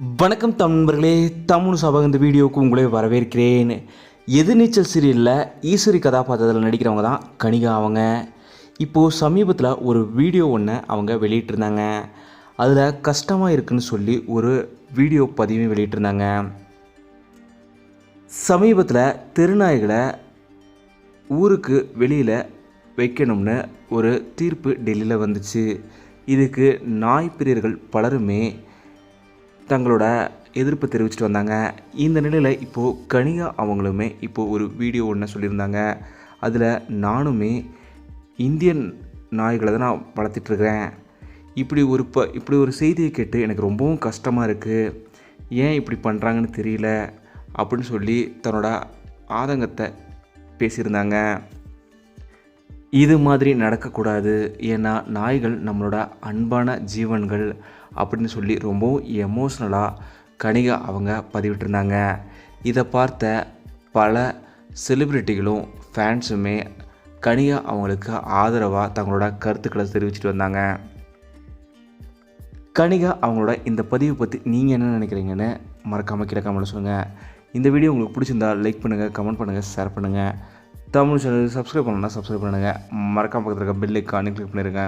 வணக்கம் நண்பர்களே, தமிழ் சபா இந்த வீடியோவுக்கு உங்களே வரவேற்கிறேன். எதிர்நீச்சல் சீரியலில் ஈஸ்வரி கதாபாத்திரத்தில் நடிக்கிறவங்க தான் கனிகா. அவங்க இப்போது சமீபத்தில் ஒரு வீடியோ ஒன்று அவங்க வெளியிட்டிருந்தாங்க. அதில் கஷ்டமாக இருக்குன்னு சொல்லி ஒரு வீடியோ பதிவு வெளியிட்டிருந்தாங்க. சமீபத்தில் தெருநாய்களை ஊருக்கு வெளியில் வைக்கணும்னு ஒரு தீர்ப்பு டெல்லியில் வந்துச்சு. இதுக்கு நாய் பிரியர்கள் பலருமே தங்களோட எதிர்ப்பு தெரிவிச்சிட்டு வந்தாங்க. இந்த நிலையில் இப்போது கனிகா அவங்களுமே இப்போது ஒரு வீடியோ ஒன்று சொல்லியிருந்தாங்க. அதில் நானுமே இந்தியன் நாய்களை தான் நான் வளர்த்திட்ருக்கிறேன். இப்படி ஒரு செய்தியை கேட்டு எனக்கு ரொம்பவும் கஷ்டமாக இருக்குது. ஏன் இப்படி பண்ணுறாங்கன்னு தெரியல அப்படின்னு சொல்லி தன்னோட ஆதங்கத்தை பேசியிருந்தாங்க. இது மாதிரி நடக்கக்கூடாது, ஏன்னா நாய்கள் நம்மளோட அன்பான ஜீவன்கள் அப்படின்னு சொல்லி ரொம்பவும் எமோஷ்னலாக கனிகா அவங்க பதிவிட்டிருந்தாங்க. இதை பார்த்த பல செலிப்ரிட்டிகளும் ஃபேன்ஸுமே கனிகா அவங்களுக்கு ஆதரவாக தங்களோட கருத்துக்களை தெரிவிச்சிட்டு வந்தாங்க. கனிகா அவங்களோட இந்த பதிவை பற்றி நீங்கள் என்ன நினைக்கிறீங்கன்னு மறக்காமல் கீழே கமெண்ட்டில் சொல்லுங்கள். இந்த வீடியோ உங்களுக்கு பிடிச்சிருந்தால் லைக் பண்ணுங்கள், கமெண்ட் பண்ணுங்கள், ஷேர் பண்ணுங்கள். தமிழ் சேனல் சப்ஸ்கிரைப் பண்ணணும்னா சப்ஸ்கிரைப் பண்ணுங்கள். மறக்காம பக்கத்தில் இருக்க பெல் ஐக்கானை கிளிக் பண்ணிடுங்க.